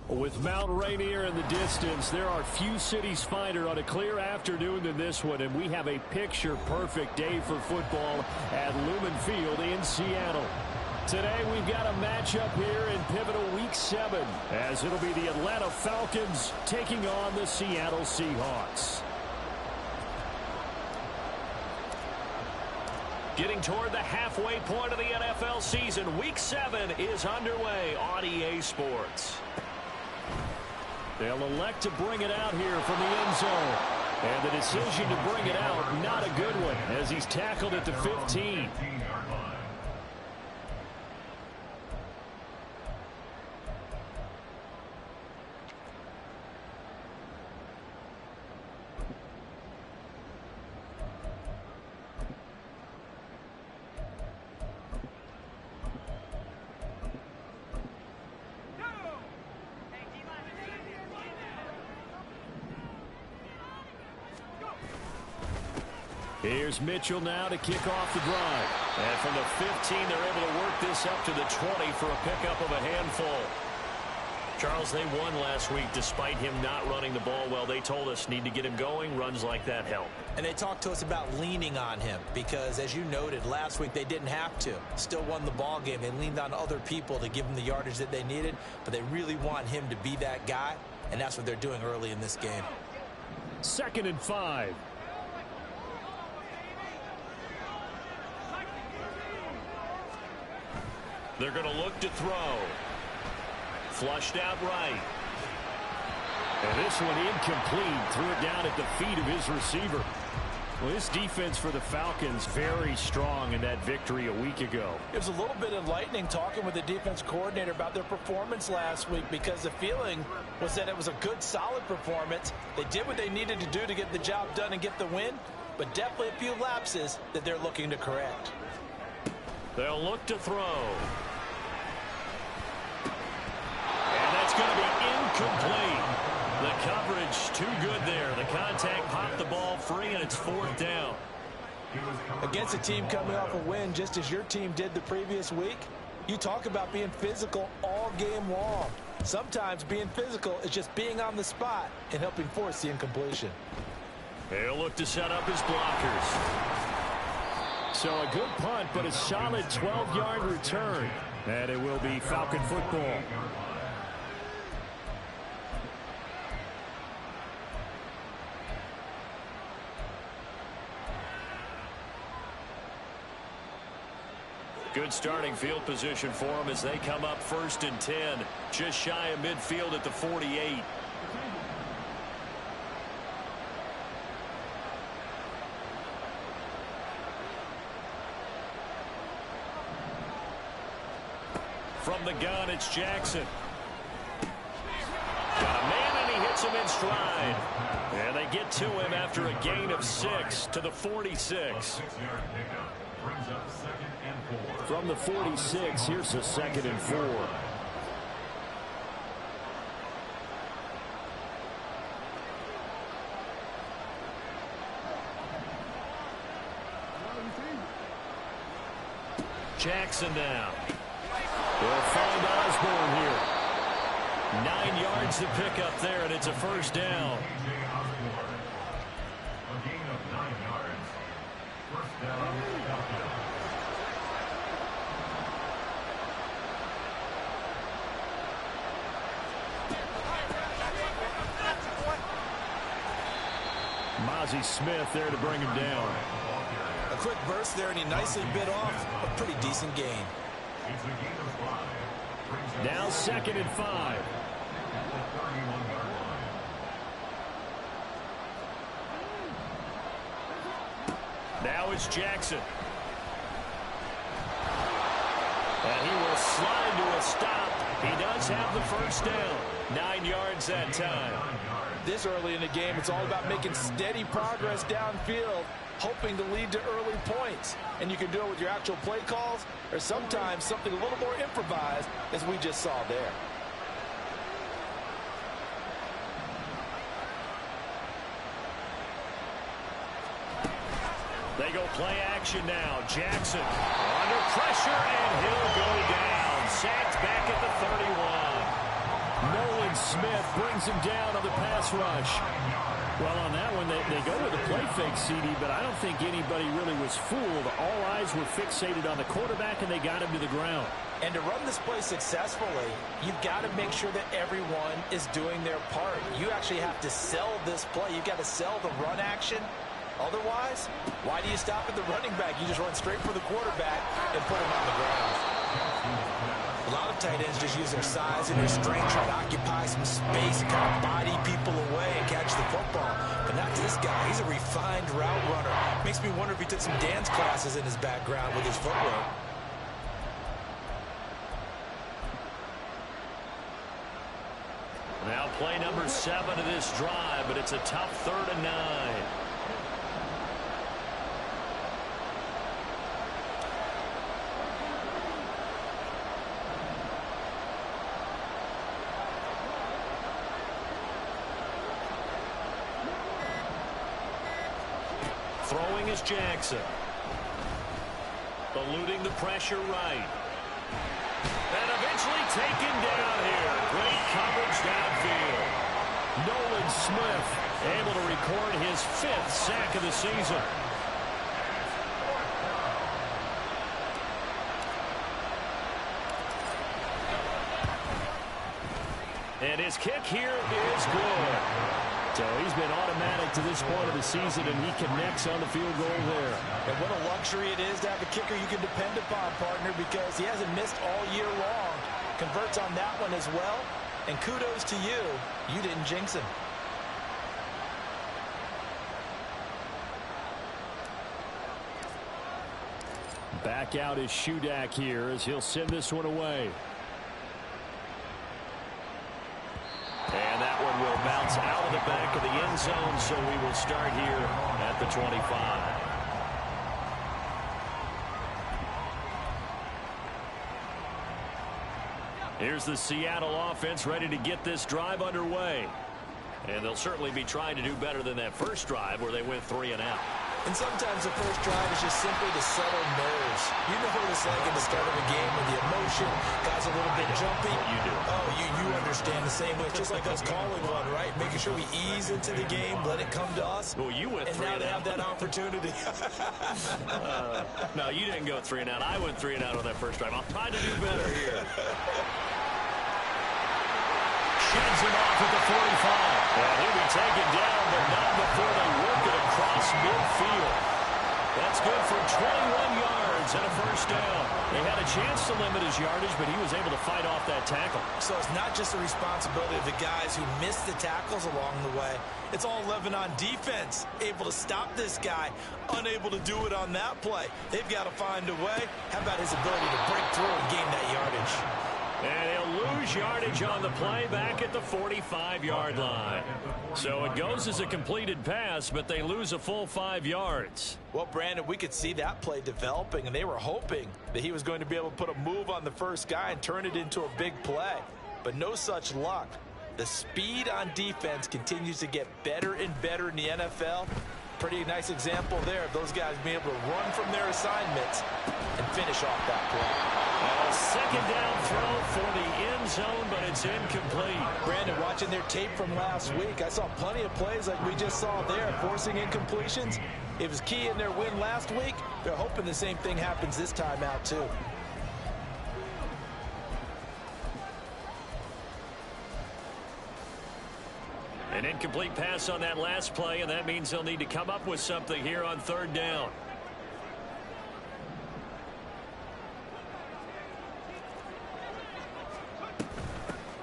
With Mount Rainier in the distance, there are few cities finer on a clear afternoon than this one, and we have a picture-perfect day for football at Lumen Field in Seattle. Today, we've got a matchup here in pivotal Week 7, as it'll be the Atlanta Falcons taking on the Seattle Seahawks. Getting toward the halfway point of the NFL season, Week 7 is underway on EA Sports. They'll elect to bring it out here from the end zone. And the decision to bring it out, not a good one, as he's tackled at the 15. Here's Mitchell now to kick off the drive. And from the 15, they're able to work this up to the 20 for a pickup of a handful. Charles, they won last week despite him not running the ball well. They told us need to get him going. Runs like that help. And they talked to us about leaning on him because, as you noted, last week they didn't have to. Still won the ball game. They leaned on other people to give them the yardage that they needed, but they really want him to be that guy, and that's what they're doing early in this game. 2nd and 5. They're going to look to throw. Flushed out right. And this one incomplete. Threw it down at the feet of his receiver. Well, this defense for the Falcons very strong in that victory a week ago. It was a little bit enlightening talking with the defense coordinator about their performance last week because the feeling was that it was a good, solid performance. They did what they needed to do to get the job done and get the win, but definitely a few lapses that they're looking to correct. They'll look to throw. And that's going to be incomplete. The coverage too good there. The contact popped the ball free, and it's 4th down. Against a team coming off a win just as your team did the previous week, you talk about being physical all game long. Sometimes being physical is just being on the spot and helping force the incompletion. He'll look to set up his blockers. So a good punt, but a solid 12-yard return. And it will be Falcon football. Good starting field position for them as they come up 1st and 10. Just shy of midfield at the 48. From the gun, it's Jackson. Got a man, and he hits him in stride. And they get to him after a gain of 6 to the 46. From the 46, here's a 2nd and 4. Jackson now. They'll find Osborne here. 9 yards to pick up there, and it's a 1st down. Mozzie Smith there to bring him down. A quick burst there, and he nicely bit off a pretty decent gain. Now 2nd and 5. Now it's Jackson. And he will slide to a stop. He does have the 1st down. 9 yards that time. This early in the game, it's all about making steady progress downfield, hoping to lead to early points. And you can do it with your actual play calls or sometimes something a little more improvised, as we just saw there. They go play action now. Jackson under pressure, and he'll go down. Sacked back at the 31. Nolan Smith brings him down on the pass rush. Well, on that one, they go with a play fake, CD, but I don't think anybody really was fooled. All eyes were fixated on the quarterback, and they got him to the ground. And to run this play successfully, you've got to make sure that everyone is doing their part. You actually have to sell this play. You've got to sell the run action. Otherwise, why do you stop at the running back? You just run straight for the quarterback and put him on the ground. A lot of tight ends just use their size and their strength, try to occupy some space and kind of body people away and catch the football. But not this guy. He's a refined route runner. Makes me wonder if he took some dance classes in his background with his footwork. Now play number 7 of this drive, but it's a tough 3rd and 9. Throwing is Jackson. Eluding the pressure right. And eventually taken down here. Great coverage downfield. Nolan Smith able to record his 5th sack of the season. And his kick here is good. So he's been automatic to this point of the season, and he connects on the field goal there. And what a luxury it is to have a kicker you can depend upon, partner, because he hasn't missed all year long. Converts on that one as well. And kudos to you. You didn't jinx him. Back out is Shudak here as he'll send this one away. And that one will bounce out of the back of the end zone, so we will start here at the 25. Here's the Seattle offense ready to get this drive underway. And they'll certainly be trying to do better than that first drive where they went 3 and out. And sometimes the first drive is just simply to settle nerves. You know what it's like at the start of a game with the emotion. Guys a little bit jumpy. You do. Oh, you understand the same way. It's just like us calling one, right? Making sure we ease into the game, let it come to us. Well, you went 3 and out. And now they have that opportunity. No, you didn't go 3 and out. I went 3 and out on that first drive. I'll try to do better here. Sheds him off at the 45. And he'll be taken down, but not before they work it across midfield. That's good for 21 yards and a first down. They had a chance to limit his yardage, but he was able to fight off that tackle. So it's not just the responsibility of the guys who missed the tackles along the way. It's all 11 on defense. Able to stop this guy. Unable to do it on that play. They've got to find a way. How about his ability to break through and gain that yardage? And he'll lose yardage on the play back at the 45-yard line. So it goes as a completed pass, but they lose a full 5 yards. Well, Brandon, we could see that play developing, and they were hoping that he was going to be able to put a move on the first guy and turn it into a big play. But no such luck. The speed on defense continues to get better and better in the NFL. Pretty nice example there of those guys being able to run from their assignments and finish off that play. A second down throw for the end zone, but it's incomplete. Brandon, watching their tape from last week, I saw plenty of plays like we just saw there, forcing incompletions. It was key in their win last week. They're hoping the same thing happens this time out, too. An incomplete pass on that last play, and that means they'll need to come up with something here on 3rd down.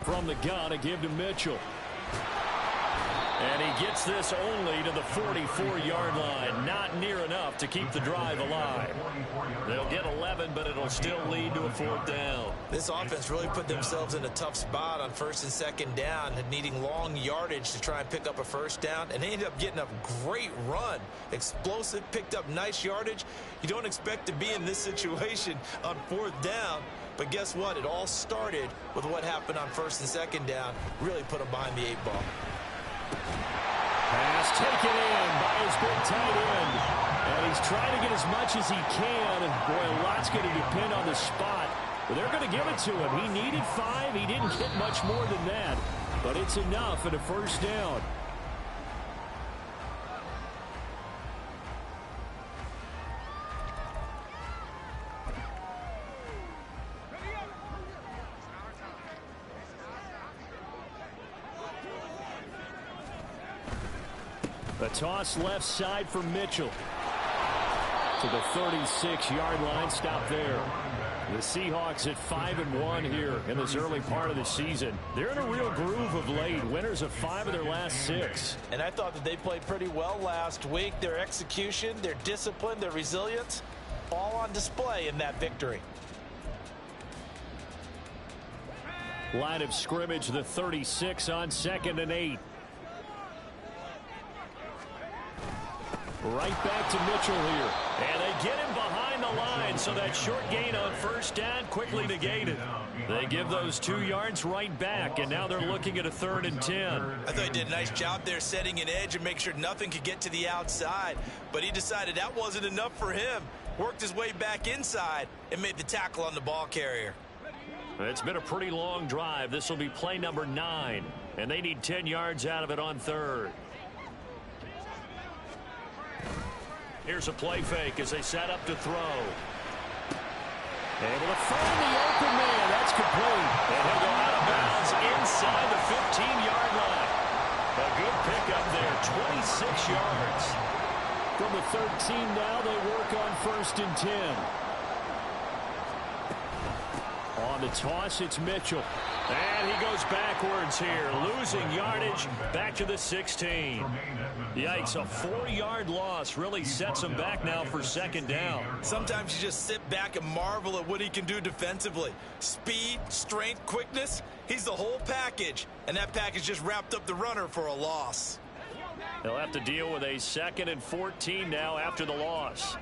From the gun, a give to Mitchell. And he gets this only to the 44-yard line. Not near enough to keep the drive alive. They'll get 11, but it'll still lead to a 4th down. This offense really put themselves in a tough spot on 1st and 2nd down, needing long yardage to try and pick up a first down, and they ended up getting a great run. Explosive, picked up nice yardage. You don't expect to be in this situation on 4th down. But guess what? It all started with what happened on 1st and 2nd down. Really put them behind the 8 ball. Pass taken in by his big tight end. And he's trying to get as much as he can. And, boy, a lot's going to depend on the spot. Well, they're going to give it to him. He needed 5. He didn't get much more than that. But it's enough and a first down. A toss left side for Mitchell. To the 36-yard line. Stop there. The Seahawks at 5-1 here in this early part of the season. They're in a real groove of late. Winners of 5 of their last 6. And I thought that they played pretty well last week. Their execution, their discipline, their resilience, all on display in that victory. Line of scrimmage, the 36 on 2nd and 8. Right back to Mitchell here. And they get him behind the line, so that short gain on first down quickly negated. They give those 2 yards right back, and now they're looking at a 3rd and 10. I thought he did a nice job there setting an edge and make sure nothing could get to the outside. But he decided that wasn't enough for him. Worked his way back inside and made the tackle on the ball carrier. It's been a pretty long drive. This will be play number 9, and they need 10 yards out of it on 3rd. Here's a play fake as they set up to throw. Able to find the open man. That's complete. And he'll go out of bounds inside the 15-yard line. A good pickup there, 26 yards. From the 13 now, they work on 1st and 10. On the toss, it's Mitchell. And he goes backwards here, losing yardage back to the 16. Yikes, a 4-yard loss really sets him back now for 2nd down. Sometimes you just sit back and marvel at what he can do defensively. Speed, strength, quickness, he's the whole package. And that package just wrapped up the runner for a loss. They'll have to deal with a 2nd and 14 now after the loss.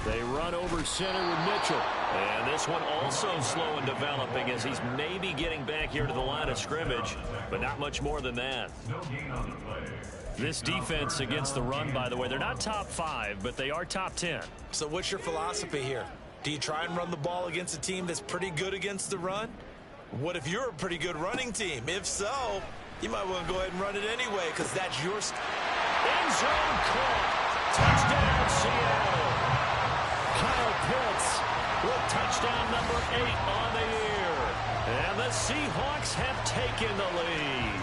They run over center with Mitchell. And this one also slow in developing as he's maybe getting back here to the line of scrimmage, but not much more than that. This defense against the run, by the way, they're not top 5, but they are top 10. So what's your philosophy here? Do you try and run the ball against a team that's pretty good against the run? What if you're a pretty good running team? If so, you might want to go ahead and run it anyway because that's your end zone caught. Touchdown, Seattle. Kyle Pitts with touchdown number 8 on the year. And the Seahawks have taken the lead.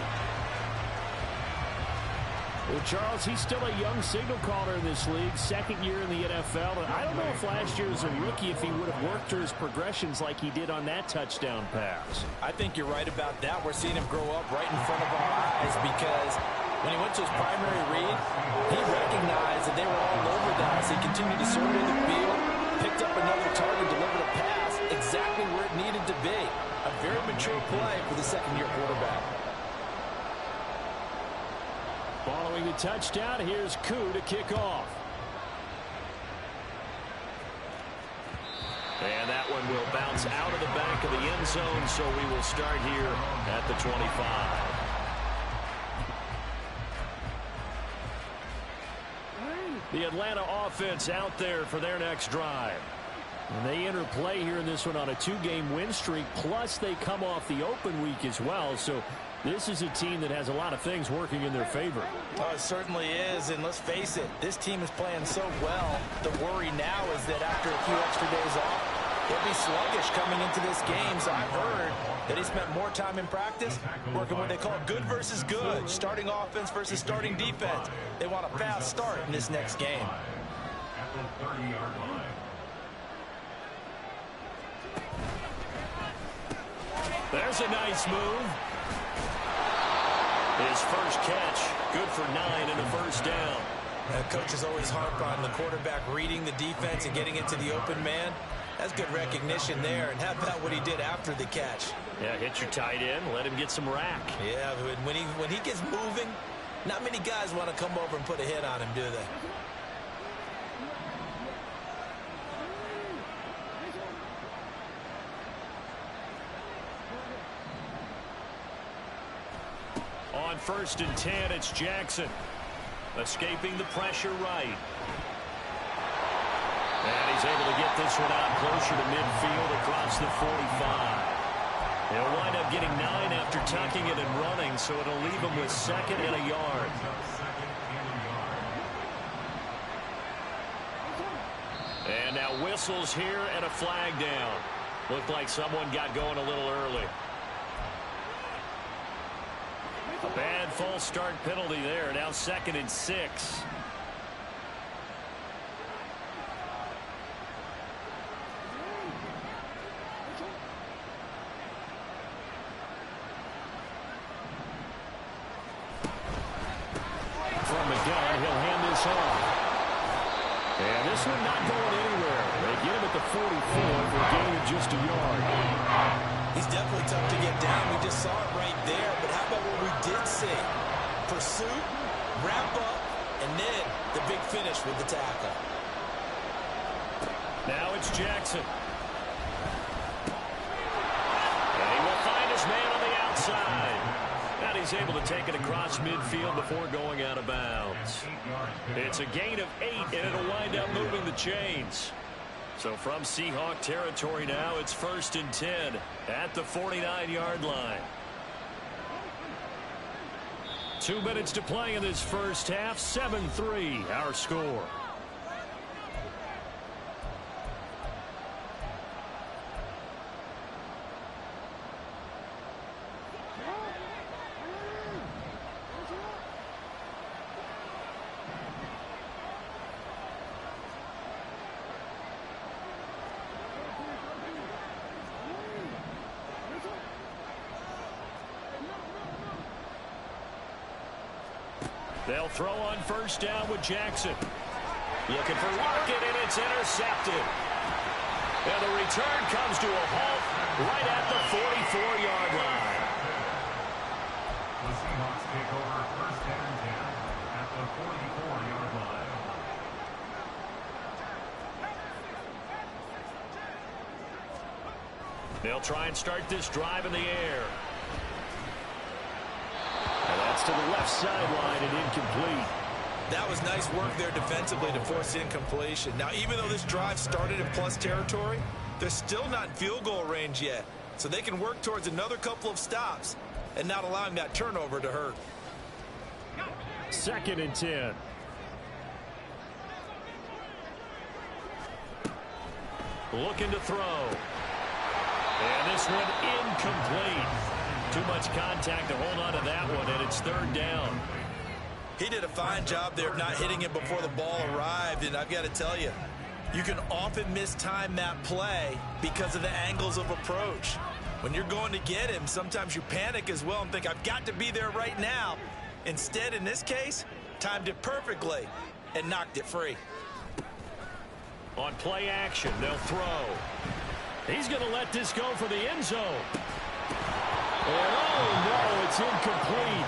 Well, Charles, he's still a young signal caller in this league, 2nd year in the NFL. And I don't know if last year as a rookie, if he would have worked through his progressions like he did on that touchdown pass. I think you're right about that. We're seeing him grow up right in front of our eyes because when he went to his primary read, he recognized that they were all over that. So he continued to survey the field, picked up another target, delivered a pass exactly where it needed to be. A very mature play for the 2nd-year quarterback. Following the touchdown, here's Koo to kick off. And that one will bounce out of the back of the end zone, so we will start here at the 25. The Atlanta offense out there for their next drive. And they enter play here in this one on a 2-game win streak, plus they come off the open week as well. So this is a team that has a lot of things working in their favor. Oh, it certainly is, and let's face it, this team is playing so well. The worry now is that after a few extra days off, they'll be sluggish coming into this game. So I've heard that he spent more time in practice working what they call good versus good, starting offense versus starting defense. They want a fast start in this next game. There's a nice move. His first catch, good for 9 and a first down. Coaches always harp on the quarterback reading the defense and getting into the open man. That's good recognition there. And how about what he did after the catch? Yeah, hit your tight end, let him get some rack. Yeah, when he gets moving, not many guys want to come over and put a hit on him, do they? On 1st and 10, it's Jackson. Escaping the pressure right. And he's able to get this one out closer to midfield across the 45. He'll wind up getting 9 after tucking it and running, so it'll leave him with 2nd and a yard. And now whistles here and a flag down. Looked like someone got going a little early. A bad false start penalty there. Now 2nd and 6. From the gun, he'll hand this off. And this one not going anywhere. They get him at the 44 for a gain of just a yard. He's definitely tough to get down. We just saw it right there. But how about what we did see? Pursuit, wrap up, and then the big finish with the tackle. Now it's Jackson. And he will find his man on the outside. And he's able to take it across midfield before going out of bounds. It's a gain of 8, and it'll wind up moving the chains. So from Seahawk territory now, it's 1st and 10 at the 49-yard line. 2 minutes to play in this first half. 7-3 our score. They'll throw on 1st down with Jackson. Looking for Lockett, and it's intercepted. And the return comes to a halt right at the 44-yard line. The Seahawks take over 1st and 10 at the 44-yard line. They'll try and start this drive in the air. And that's to the left sideline and incomplete. That was nice work there defensively to force the incompletion. Now, even though this drive started in plus territory, they're still not in field goal range yet. So they can work towards another couple of stops and not allowing that turnover to hurt. 2nd and 10. Looking to throw. And this one incomplete. Too much contact to hold on to that one, and it's 3rd down. He did a fine job there of not hitting it before the ball arrived, and I've got to tell you, you can often mistime that play because of the angles of approach. When you're going to get him, sometimes you panic as well and think, I've got to be there right now. Instead, in this case, timed it perfectly and knocked it free. On play action, they'll throw. He's going to let this go for the end zone. And oh, no, it's incomplete.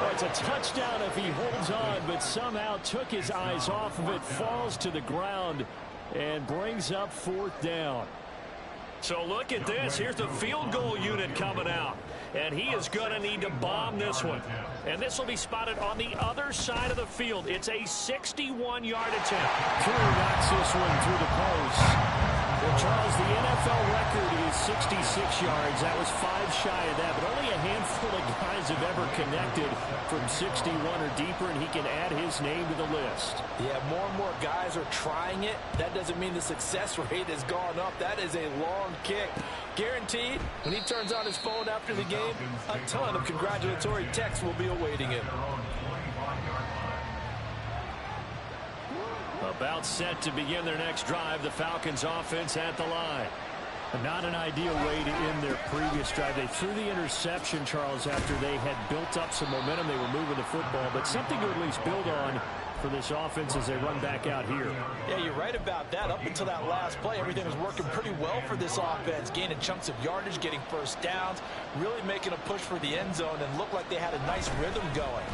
Well, it's a touchdown if he holds on, but somehow took his eyes off of it, falls to the ground, and brings up 4th down. So look at this. Here's the field goal unit coming out. And he is going to need to bomb this one. And this will be spotted on the other side of the field. It's a 61-yard attempt. Drew knocks this one through the post. Well, Charles, the NFL record is 66 yards. That was 5 shy of that, but only a handful of guys have ever connected from 61 or deeper, and he can add his name to the list. Yeah, more and more guys are trying it. That doesn't mean the success rate has gone up. That is a long kick. Guaranteed, when he turns on his phone after the game, a ton of congratulatory texts will be awaiting him. About set to begin their next drive, the Falcons offense at the line. Not an ideal way to end their previous drive. They threw the interception, Charles, after they had built up some momentum. They were moving the football, but something to at least build on for this offense as they run back out here. Yeah, you're right about that. Up until that last play, everything was working pretty well for this offense, gaining chunks of yardage, getting 1st downs, really making a push for the end zone, and looked like they had a nice rhythm going.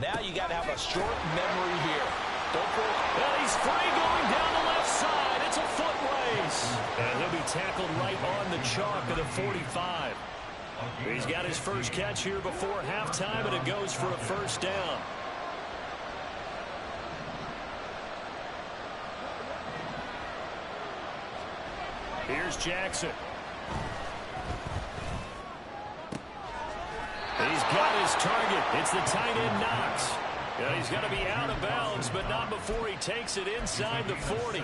Now you got to have a short memory here. Well, he's free going down the left side. It's a foot race. And he'll be tackled right on the chalk of the 45. He's got his first catch here before halftime, and it goes for a 1st down. Jackson. He's got his target. It's the tight end Knox. Yeah, he's going to be out of bounds, but not before he takes it inside the 40.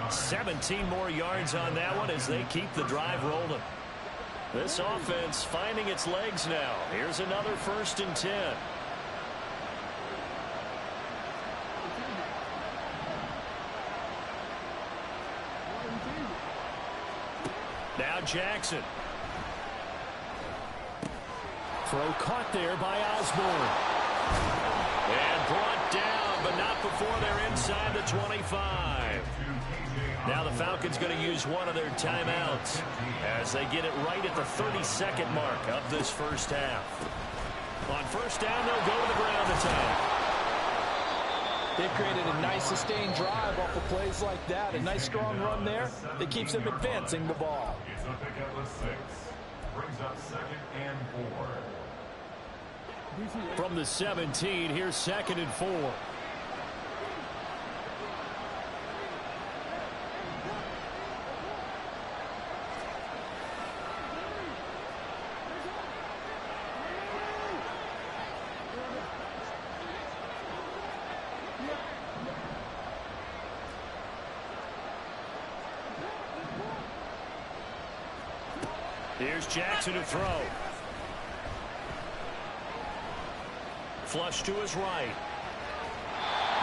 17 more yards on that one as they keep the drive rolling. This offense finding its legs now. Here's another 1st and 10. Now Jackson. Throw caught there by Osborne. And brought down, but not before they're inside the 25. Now the Falcons going to use one of their timeouts as they get it right at the 32nd mark of this first half. On first down, they'll go to the ground attack. They've created a nice sustained drive off of plays like that. A nice strong run there that keeps them advancing the ball. It's a pickup with 6. Brings up 2nd and 4. From the 17, here's 2nd and 4. Here's Jackson to throw. Flush to his right.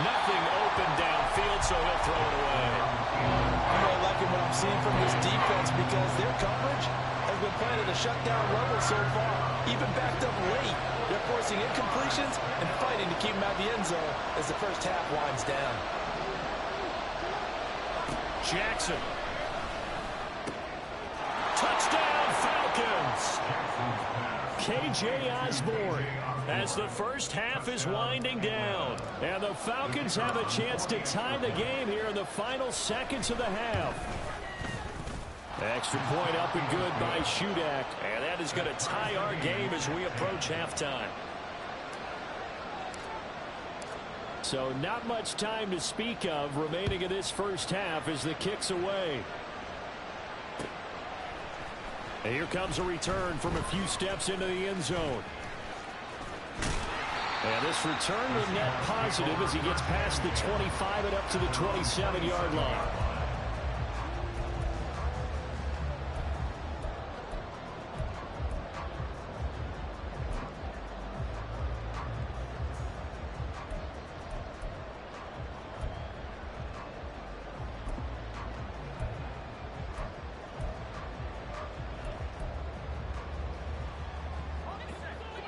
Nothing open downfield, so he'll throw it away. I'm really liking what I'm seeing from this defense because their coverage has been playing at a shutdown level so far. Even backed up late, they're forcing incompletions and fighting to keep them out of the end zone as the first half winds down. Jackson. Touchdown, Falcons! K.J. Osborne as the first half is winding down. And the Falcons have a chance to tie the game here in the final seconds of the half. Extra point up and good by Shudak. And that is going to tie our game as we approach halftime. So not much time to speak of remaining in this first half as the kick's away. And here comes a return from a few steps into the end zone. And this return will net positive as he gets past the 25 and up to the 27-yard line.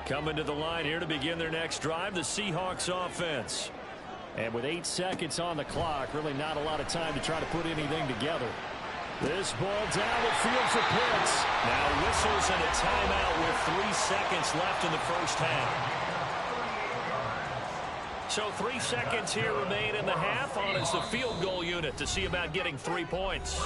Coming to the line here to begin their next drive, the Seahawks offense. And with 8 seconds on the clock, really not a lot of time to try to put anything together. This ball down the field for Pitts. Now whistles and a timeout with 3 seconds left in the first half. So 3 seconds here remain in the half on as the field goal unit to see about getting 3 points.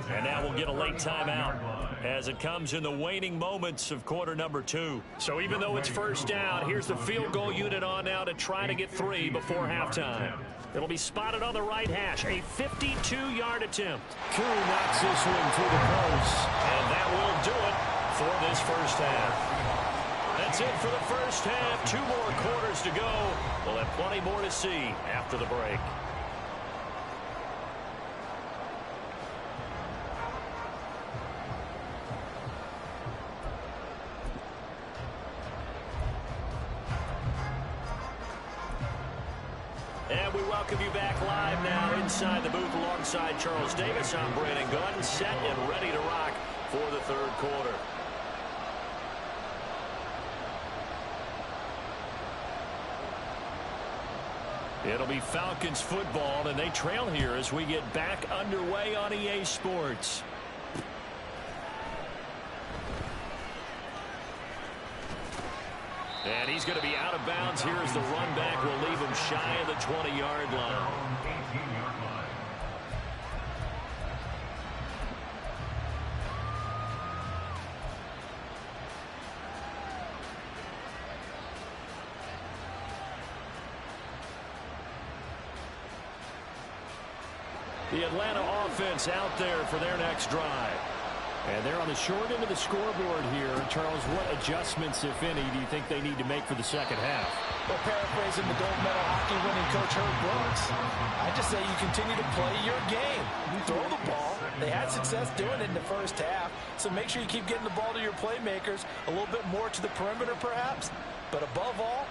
And now we'll get a late timeout as it comes in the waning moments of quarter number 2. So even though it's first down, here's the field goal unit on now to try to get 3 before halftime. It'll be spotted on the right hash. A 52-yard attempt. Koo knocks this one through the post. And that will do it for this first half. That's it for the first half. 2 more quarters to go. We'll have plenty more to see after the break. And we welcome you back live now inside the booth alongside Charles Davis. I'm Brandon Gunn, set and ready to rock for the third quarter. It'll be Falcons football, and they trail here as we get back underway on EA Sports. And he's going to be out of bounds here as the run back will leave him shy of the 20-yard line. The Atlanta offense out there for their next drive. And they're on the short end of the scoreboard here. Charles, what adjustments, if any, do you think they need to make for the second half? Well, paraphrasing the gold medal hockey winning coach Herb Brooks, I just say you continue to play your game. You throw the ball. They had success doing it in the first half, so make sure you keep getting the ball to your playmakers, a little bit more to the perimeter perhaps, but above all,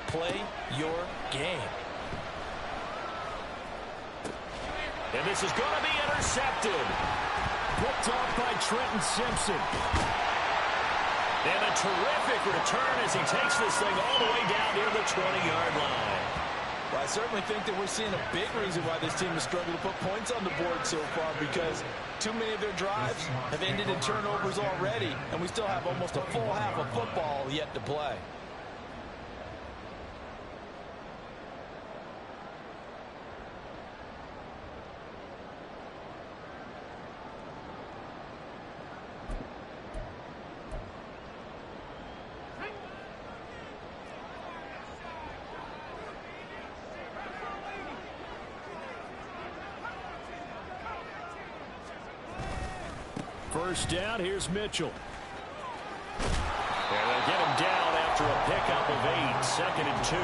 play your game. And this is going to be intercepted. Picked off by Trenton Simpson. And a terrific return as he takes this thing all the way down near the 20-yard line. Well, I certainly think that we're seeing a big reason why this team has struggled to put points on the board so far, because too many of their drives have ended in turnovers already, and we still have almost a full half of football yet to play. First down, here's Mitchell. And they'll get him down after a pickup of 8, 2nd and 2.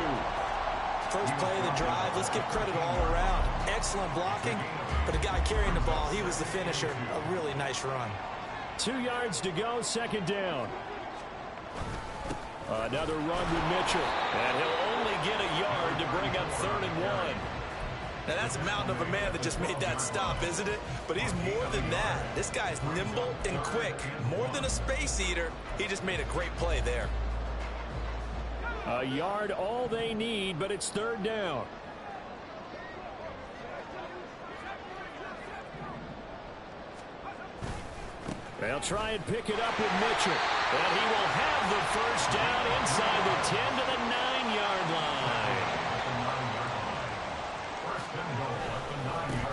First play of the drive, let's give credit all around. Excellent blocking, but the guy carrying the ball, he was the finisher. A really nice run. 2 yards to go, 2nd down. Another run with Mitchell. And he'll only get a yard to bring up 3rd and 1. Now, that's a mountain of a man that just made that stop, isn't it? But he's more than that. This guy's nimble and quick. More than a space eater. He just made a great play there. A yard, all they need, but it's 3rd down. They'll try and pick it up with Mitchell. And he will have the first down inside the 10 to the 9-yard line.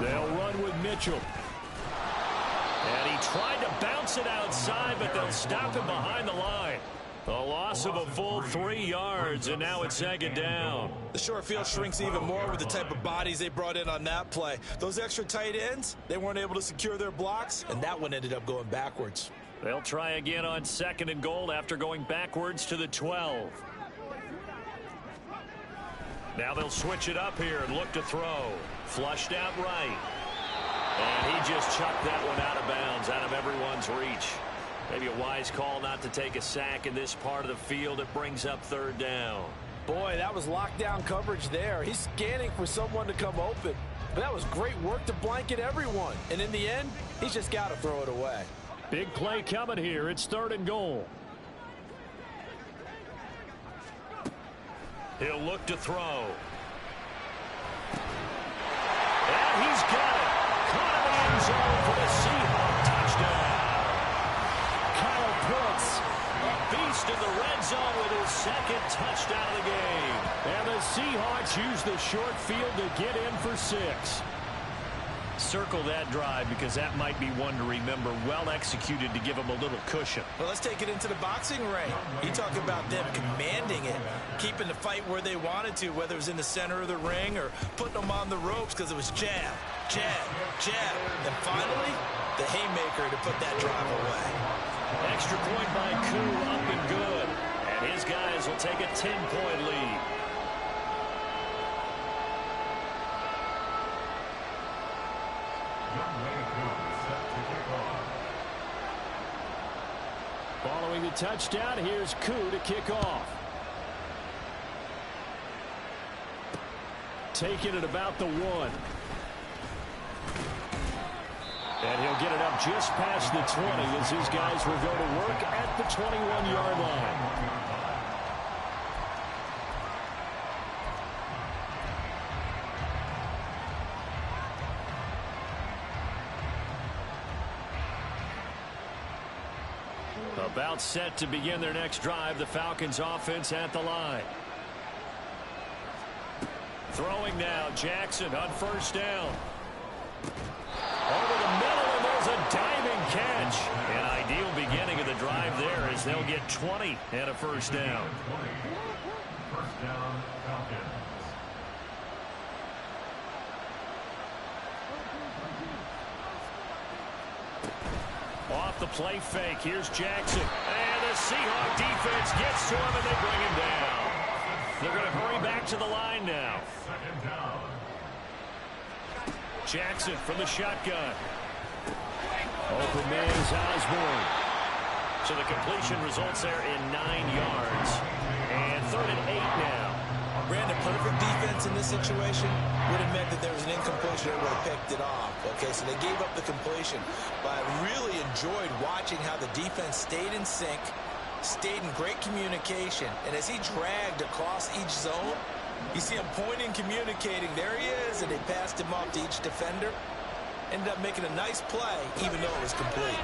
They'll run with Mitchell. And he tried to bounce it outside, but they'll stop him behind the line. A loss of a full 3 yards, and now it's 2nd down. The short field shrinks even more with the type of bodies they brought in on that play. Those extra tight ends, they weren't able to secure their blocks, and that one ended up going backwards. They'll try again on 2nd and goal after going backwards to the 12. Now they'll switch it up here and look to throw. Flushed out right. And he just chucked that one out of bounds, out of everyone's reach. Maybe a wise call not to take a sack in this part of the field. It brings up 3rd down. Boy, that was lockdown coverage there. He's scanning for someone to come open. But that was great work to blanket everyone. And in the end, he's just got to throw it away. Big play coming here. It's 3rd and goal. He'll look to throw. And he's got it. Caught in the end zone for the Seahawks touchdown. Kyle Pitts, a beast in the red zone with his 2nd touchdown of the game. And the Seahawks use the short field to get in for 6. Circle that drive because that might be one to remember. Well executed to give him a little cushion. Well, let's take it into the boxing ring. You talk about them commanding it, keeping the fight where they wanted to, whether it was in the center of the ring or putting them on the ropes because it was jab, jab, jab. And finally, the haymaker to put that drive away. Extra point by Koo, up and good. And his guys will take a 10-point lead. Following the touchdown, here's Koo to kick off. Taking it about the 1. And he'll get it up just past the 20 as his guys will go to work at the 21-yard line. About set to begin their next drive. The Falcons offense at the line. Throwing now, Jackson on 1st down. Over the middle, and there's a diving catch. An ideal beginning of the drive there as they'll get 20 and a 1st down. 1st down, Falcons. Off the play fake, here's Jackson. And the Seahawk defense gets to him, and they bring him down. They're going to hurry back to the line now. Jackson from the shotgun. Open man is Osborne. So the completion results there in 9 yards. And 3rd and 8 now. Brandon, perfect defense in this situation would have meant that there was an incompletion that would have picked it off. Okay, so they gave up the completion. But I really enjoyed watching how the defense stayed in sync, stayed in great communication. And as he dragged across each zone, you see him pointing, communicating. There he is, and they passed him off to each defender. Ended up making a nice play, even though it was complete.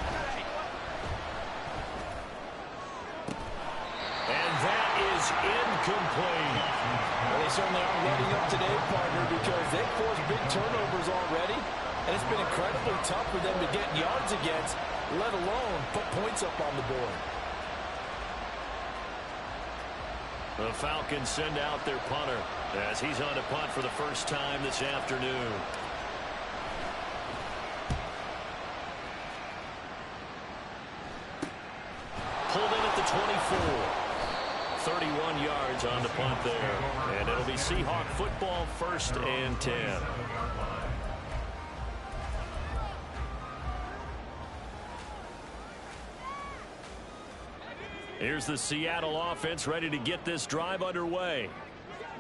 And that is incomplete. Well, they certainly aren't letting up today, partner, because they've forced big turnovers already. And it's been incredibly tough for them to get yards against, let alone put points up on the board. The Falcons send out their punter as he's on to punt for the first time this afternoon. Pulled in at the 24. 31 yards on the punt there. And it'll be Seahawk football, 1st and 10. Here's the Seattle offense ready to get this drive underway.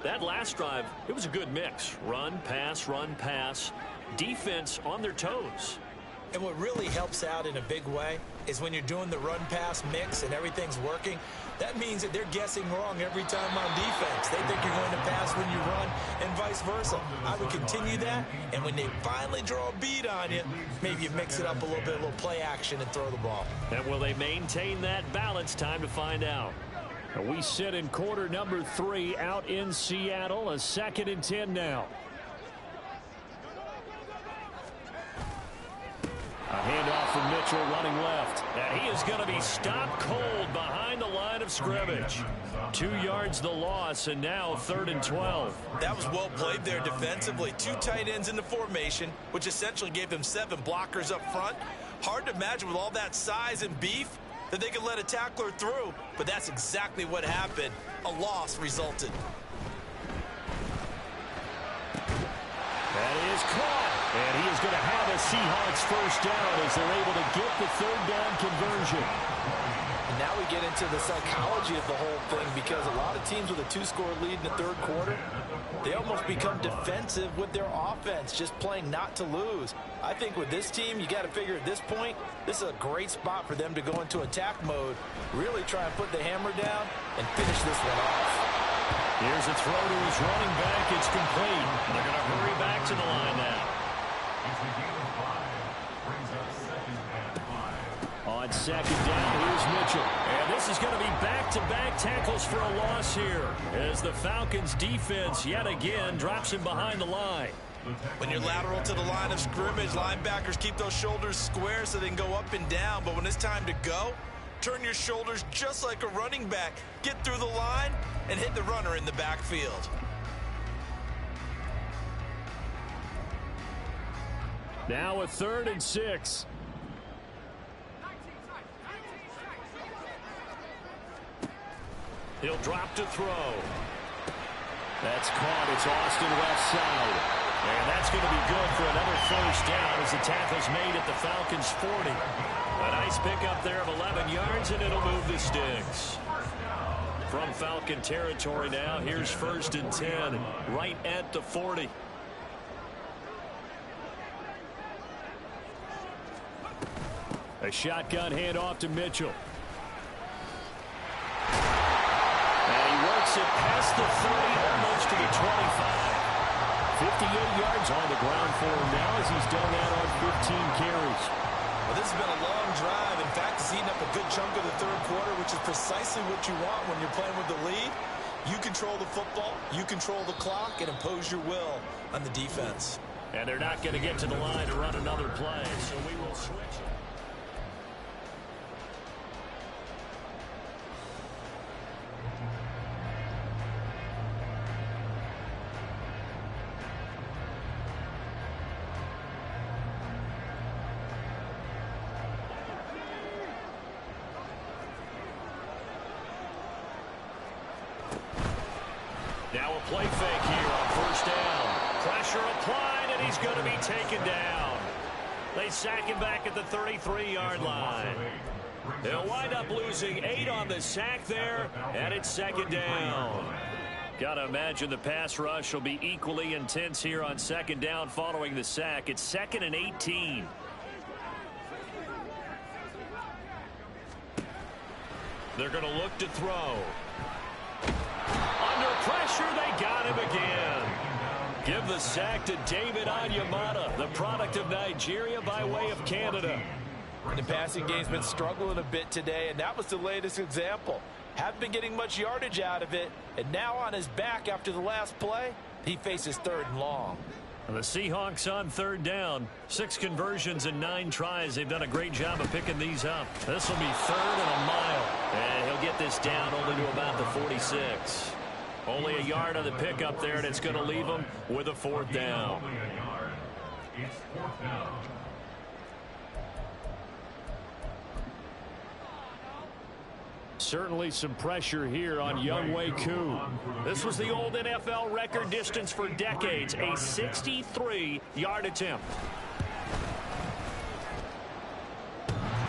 That last drive, it was a good mix. Run, pass, defense on their toes. And what really helps out in a big way is when you're doing the run-pass mix and everything's working, that means that they're guessing wrong every time on defense. They think you're going to pass when you run and vice versa. I would continue that, and when they finally draw a beat on you, maybe you mix it up a little bit, a little play action and throw the ball. And will they maintain that balance? Time to find out. We sit in quarter number 3 out in Seattle. A 2nd and 10 now. A handoff from Mitchell running left. And he is going to be stopped cold behind the line of scrimmage. 2 yards the loss, and now 3rd and 12. That was well played there defensively. 2 tight ends in the formation, which essentially gave them 7 blockers up front. Hard to imagine with all that size and beef that they could let a tackler through, but that's exactly what happened. A loss resulted. That is caught. And he is going to have a Seahawks first down as they're able to get the 3rd down conversion. And now we get into the psychology of the whole thing, because a lot of teams with a 2-score lead in the 3rd quarter, they almost become defensive with their offense, just playing not to lose. I think with this team, you got to figure at this point, this is a great spot for them to go into attack mode, really try and put the hammer down and finish this one off. Here's a throw to his running back. It's complete. They're going to hurry back to the line now. On 2nd down, here's Mitchell. And this is going to be back-to-back tackles for a loss here as the Falcons defense yet again drops him behind the line. When you're lateral to the line of scrimmage, linebackers keep those shoulders square so they can go up and down. But when it's time to go, turn your shoulders just like a running back. Get through the line and hit the runner in the backfield. Now a 3rd and 6. He'll drop to throw. That's caught. It's Austin left side. And that's going to be good for another first down as the tackle's made at the Falcons' 40. A nice pickup there of 11 yards, and it'll move the sticks. From Falcon territory now, here's 1st and 10, right at the 40. A shotgun handoff to Mitchell. And he works it past the 30, almost to the 25. 58 yards on the ground for him now as he's done that on 15 carries. Well, this has been a long drive. In fact, it's eaten up a good chunk of the 3rd quarter, which is precisely what you want when you're playing with the lead. You control the football, you control the clock, and impose your will on the defense. And they're not going to get to the line to run another play, so we will switch. Now a play fake here on first down. Pressure applied, and he's going to be taken down. They sack him back at the 33-yard line. They'll wind up losing 8 on the sack there, and it's second down. Got to imagine the pass rush will be equally intense here on second down following the sack. It's 2nd and 18. They're going to look to throw. Under pressure, they got him again. Give the sack to David Onyemata, the product of Nigeria by way of Canada. The passing game's been struggling a bit today, and that was the latest example. Haven't been getting much yardage out of it, and now on his back after the last play, he faces 3rd and long. The Seahawks on 3rd down. 6 conversions and 9 tries. They've done a great job of picking these up. This will be 3rd and a mile. And he'll get this down only to about the 46. Only a yard on the pickup there, and it's going to leave him with a 4th down. It's 4th down. Certainly some pressure here on Younghoe Koo. This was the old NFL record distance for decades, a 63-yard attempt.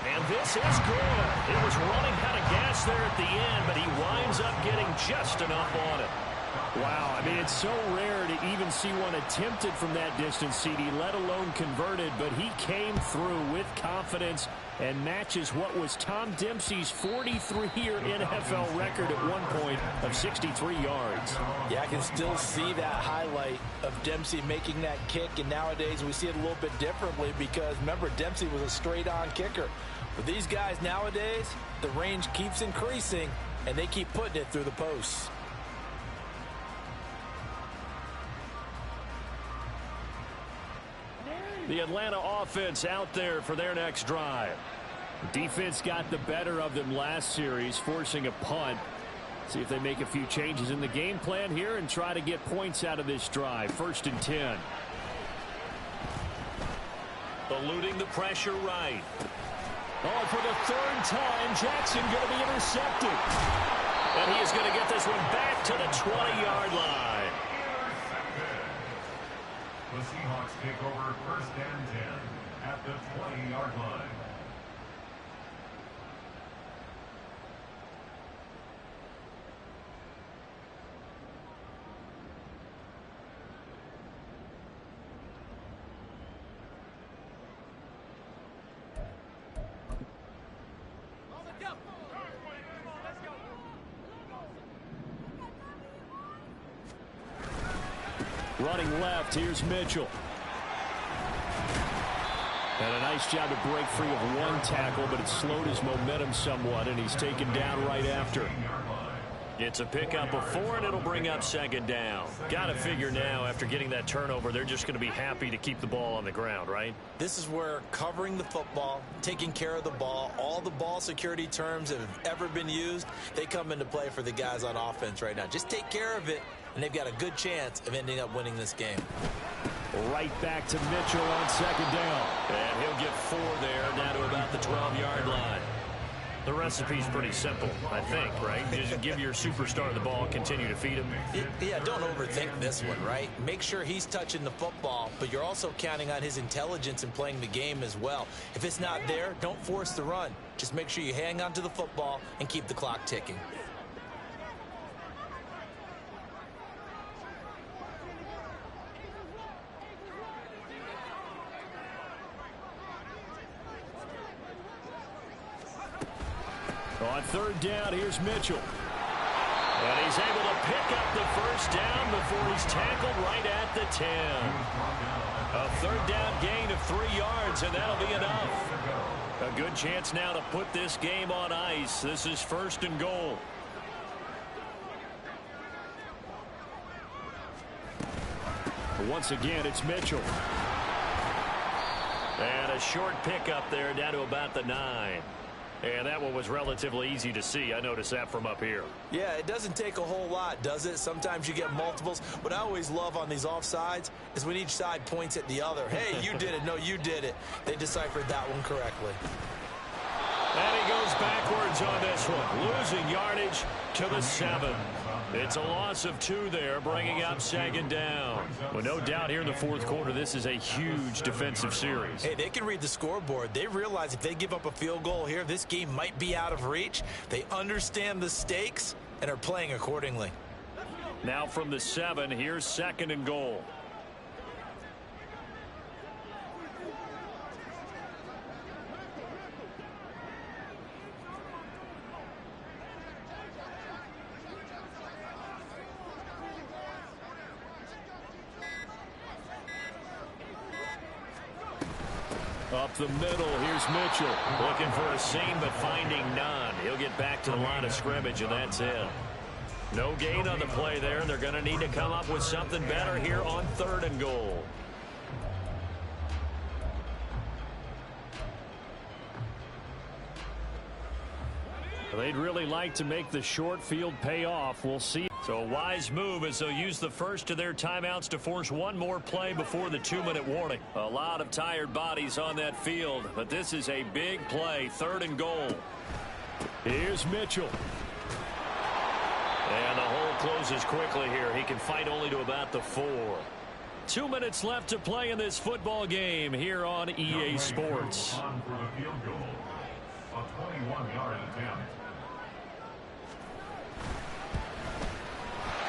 And this is good. It was running out of gas there at the end, but he winds up getting just enough on it. Wow, I mean, it's so rare to even see one attempted from that distance, CD, let alone converted, but he came through with confidence and matches what was Tom Dempsey's 43-year NFL record at one point of 63 yards. Yeah, I can still see that highlight of Dempsey making that kick, and nowadays we see it a little bit differently because, remember, Dempsey was a straight-on kicker. But these guys nowadays, the range keeps increasing, and they keep putting it through the posts. The Atlanta offense out there for their next drive. Defense got the better of them last series, forcing a punt. See if they make a few changes in the game plan here and try to get points out of this drive. 1st and 10. Eluding the pressure right. Oh, for the 3rd time, Jackson going to be intercepted. And he is going to get this one back to the 20-yard line. The Seahawks take over 1st and 10 at the 20-yard line. Running left, here's Mitchell. And a nice job to break free of one tackle, but it slowed his momentum somewhat, and he's taken down right after. It's a pickup of 4, and it'll bring up 2nd down. Got to figure now, after getting that turnover, they're just going to be happy to keep the ball on the ground, right? This is where covering the football, taking care of the ball, all the ball security terms that have ever been used, they come into play for the guys on offense right now. Just take care of it, and they've got a good chance of ending up winning this game. Right back to Mitchell on 2nd down. And he'll get 4 there, down to about the 12-yard line. The recipe's pretty simple, I think, right? Just give your superstar the ball, continue to feed him. Yeah, don't overthink this one, right? Make sure he's touching the football, but you're also counting on his intelligence in playing the game as well. If it's not there, don't force the run. Just make sure you hang on to the football and keep the clock ticking. On 3rd down, here's Mitchell. And he's able to pick up the 1st down before he's tackled right at the 10. A 3rd down gain of 3 yards, and that'll be enough. A good chance now to put this game on ice. This is 1st and goal. Once again, it's Mitchell. And a short pickup there down to about the 9. And that one was relatively easy to see. I noticed that from up here. Yeah, it doesn't take a whole lot, does it? Sometimes you get multiples. What I always love on these offsides is when each side points at the other. Hey, you did it. No, you did it. They deciphered that one correctly. And he goes backwards on this one, losing yardage to the 7. It's a loss of 2 there, bringing up 2nd down. Well, no doubt here in the 4th quarter, this is a huge defensive series. Hey, they can read the scoreboard. They realize if they give up a field goal here, this game might be out of reach. They understand the stakes and are playing accordingly. Now from the 7, here's 2nd and goal. Up the middle, here's Mitchell. Looking for a seam, but finding none. He'll get back to the line of scrimmage, and that's it. No gain on the play there, and they're going to need to come up with something better here on 3rd and goal. They'd really like to make the short field pay off. We'll see. So a wise move as they'll use the first of their timeouts to force one more play before the 2-minute warning. A lot of tired bodies on that field, but this is a big play. 3rd and goal. Here's Mitchell. And the hole closes quickly here. He can fight only to about the 4. 2 minutes left to play in this football game here on EA Sports. A 21-yard attempt.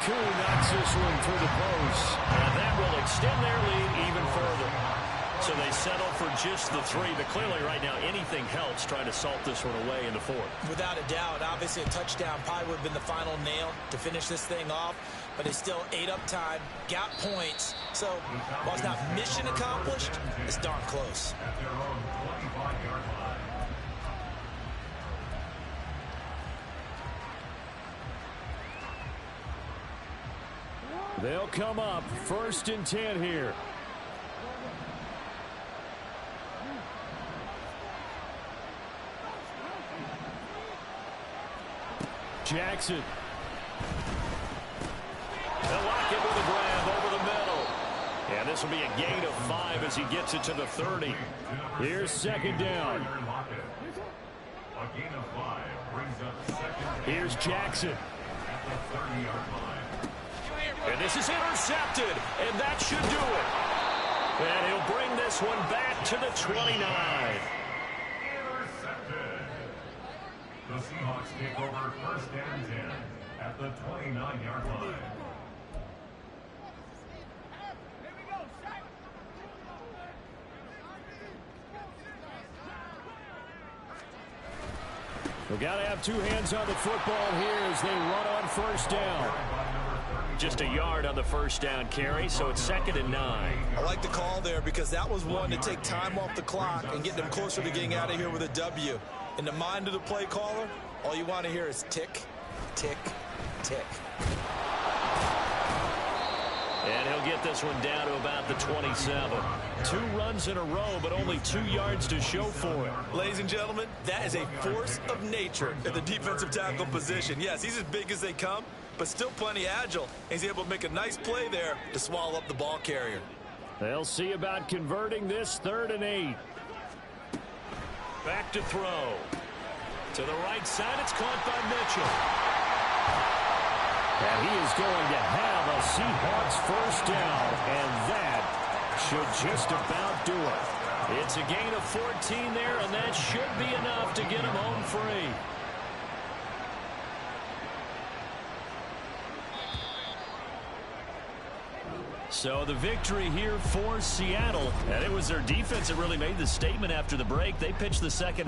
Koo knocks this one through the post. And that will extend their lead even further. So they settle for just the 3. But clearly right now anything helps trying to salt this one away in the 4th. Without a doubt, obviously a touchdown probably would have been the final nail to finish this thing off. But they still ate up time, got points. So while it's not mission accomplished, it's darn close. At their own 25-yard line. They'll come up 1st and 10 here. Jackson. They'll lock it with a grab over the middle. And this will be a gain of 5 as he gets it to the 30. Here's 2nd down. A gain of 5 brings up 2nd. Here's Jackson. At the 30-yard line. And this is intercepted, and that should do it. And he'll bring this one back to the 29. Intercepted. The Seahawks take over 1st and 10 at the 29-yard line. We've got to have 2 hands on the football here as they run on 1st down. Just a yard on the 1st down carry, so it's 2nd and 9. I like the call there because that was one to take time off the clock and get them closer to getting out of here with a W. In the mind of the play caller, all you want to hear is tick, tick, tick. And he'll get this one down to about the 27. 2 runs in a row, but only 2 yards to show for it. Ladies and gentlemen, that is a force of nature at the defensive tackle position. Yes, he's as big as they come, but still plenty agile. He's able to make a nice play there to swallow up the ball carrier. They'll see about converting this 3rd and 8. Back to throw. To the right side, it's caught by Mitchell. And he is going to have a Seahawks 1st down, and that should just about do it. It's a gain of 14 there, and that should be enough to get him home free. So the victory here for Seattle, and it was their defense that really made the statement after the break. They pitched the second